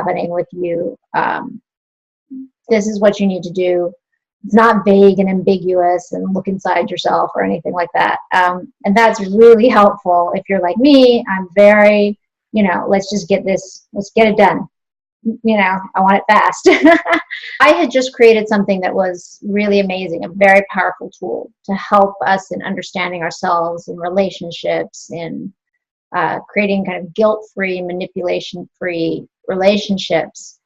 happening with you. This is what you need to do. It's not vague and ambiguous and look inside yourself or anything like that. And that's really helpful if you're like me. I'm very, let's just get this, let's get it done. I want it fast. I had just created something that was really amazing, a very powerful tool to help us in understanding ourselves in relationships, in creating kind of guilt-free, manipulation-free relationships.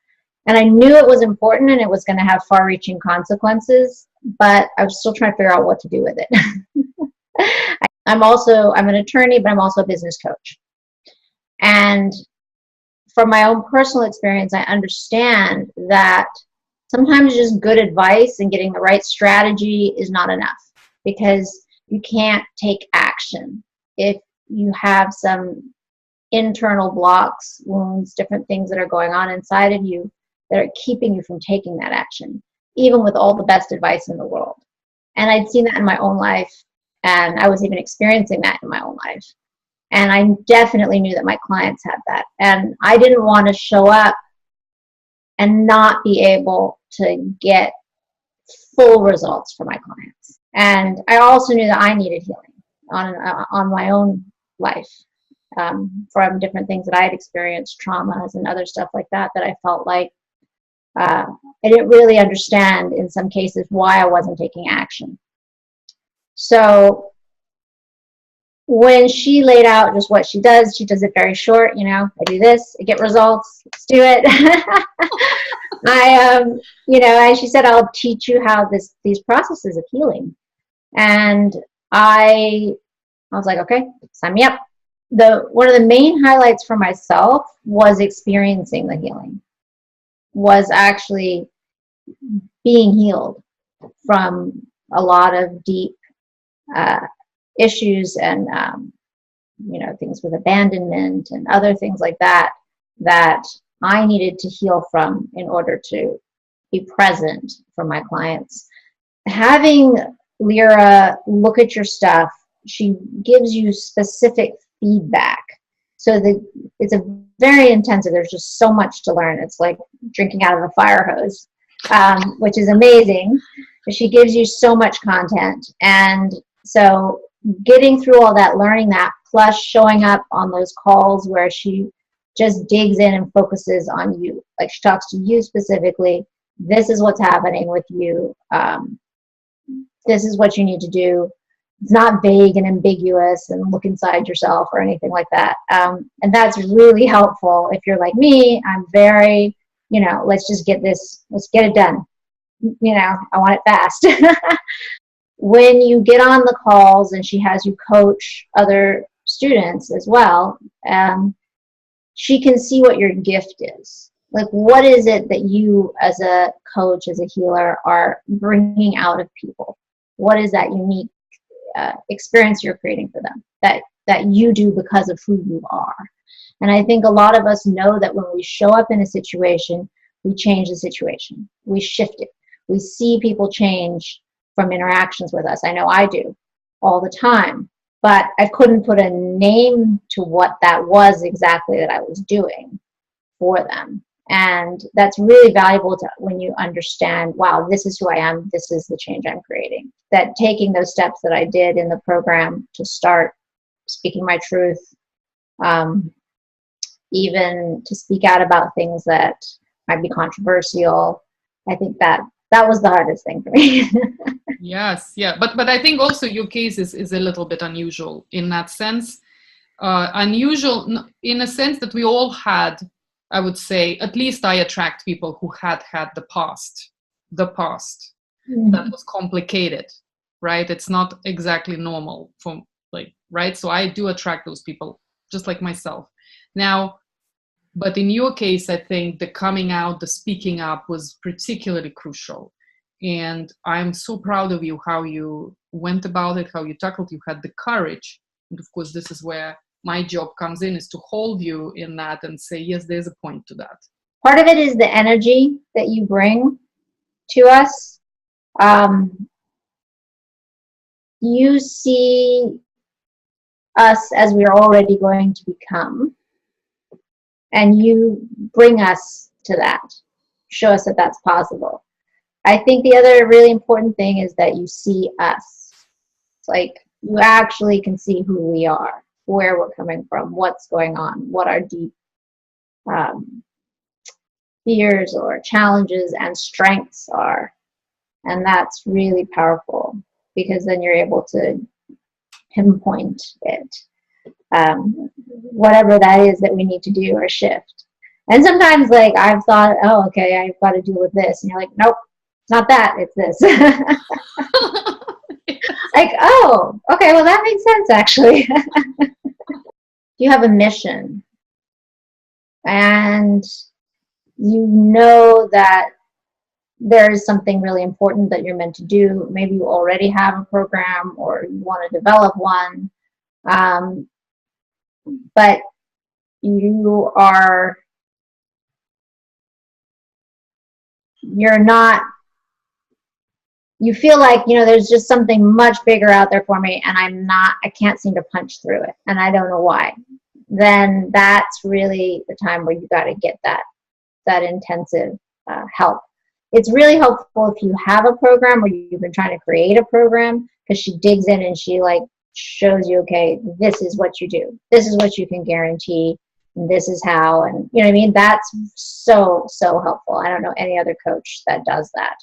And I knew it was important and it was going to have far-reaching consequences, but I was still trying to figure out what to do with it. I'm an attorney, but I'm also a business coach. And from my own personal experience, I understand that sometimes just good advice and getting the right strategy is not enough, because you can't take action if you have some internal blocks, wounds, different things that are going on inside of you that are keeping you from taking that action, even with all the best advice in the world. And I'd seen that in my own life, and I was even experiencing that in my own life. And I definitely knew that my clients had that. And I didn't want to show up and not be able to get full results for my clients. And I also knew that I needed healing on my own life from different things that I had experienced, traumas and other stuff like that, that I felt like I didn't really understand in some cases why I wasn't taking action. So when she laid out just what she does it very short. I do this, I get results, let's do it. And she said, I'll teach you how these processes of healing. And I was like, okay, sign me up. One of the main highlights for myself was experiencing the healing, was actually being healed from a lot of deep issues and things with abandonment and other things like that I needed to heal from in order to be present for my clients. Having Lira look at your stuff, she gives you specific feedback. So it's a very intensive, there's just so much to learn. It's like drinking out of a fire hose, which is amazing. She gives you so much content. And so getting through all that, learning that, plus showing up on those calls where she just digs in and focuses on you. Like she talks to you specifically. This is what's happening with you. This is what you need to do. It's not vague and ambiguous and look inside yourself or anything like that. And that's really helpful if you're like me. I'm very, let's just get this, let's get it done. I want it fast. When you get on the calls and she has you coach other students as well, she can see what your gift is. Like, what is it that you as a coach, as a healer, are bringing out of people? What is that unique experience you're creating for them that you do because of who you are? And I think a lot of us know that when we show up in a situation, we change the situation. We shift it. We see people change from interactions with us. I know I do all the time, but I couldn't put a name to what that was exactly that I was doing for them. And that's really valuable when you understand, wow, this is who I am, this is the change I'm creating. That taking those steps that I did in the program to start speaking my truth, even to speak out about things that might be controversial, I think that was the hardest thing for me. Yes, yeah. But I think also your case is a little bit unusual in that sense. Unusual in a sense that we all had, I would say, at least I attract people who had the past mm-hmm. that was complicated, right? It's not exactly normal right? So I do attract those people, just like myself. Now, but in your case, I think the coming out, the speaking up was particularly crucial. And I'm so proud of you, how you went about it, how you tackled, you had the courage. And of course, this is where my job comes in, is to hold you in that and say, yes, there's a point to that. Part of it is the energy that you bring to us. You see us as we are already going to become, and you bring us to that. Show us that that's possible. I think the other really important thing is that you see us. It's like you actually can see who we are, where we're coming from, what's going on, what our deep fears or challenges and strengths are. And that's really powerful because then you're able to pinpoint it, whatever that is that we need to do or shift. And sometimes, like, I've thought, oh, okay, I've got to deal with this. And you're like, nope, it's not that, it's this. Like, oh, okay, well, that makes sense, actually. You have a mission, and you know that there's something really important that you're meant to do. Maybe you already have a program or you want to develop one, but you're not, you feel like, there's just something much bigger out there for me and I can't seem to punch through it and I don't know why. Then that's really the time where you got to get that intensive help. It's really helpful if you have a program or you've been trying to create a program, because she digs in and she like shows you, okay, this is what you do. This is what you can guarantee. And this is how, and you know what I mean? That's so, so helpful. I don't know any other coach that does that.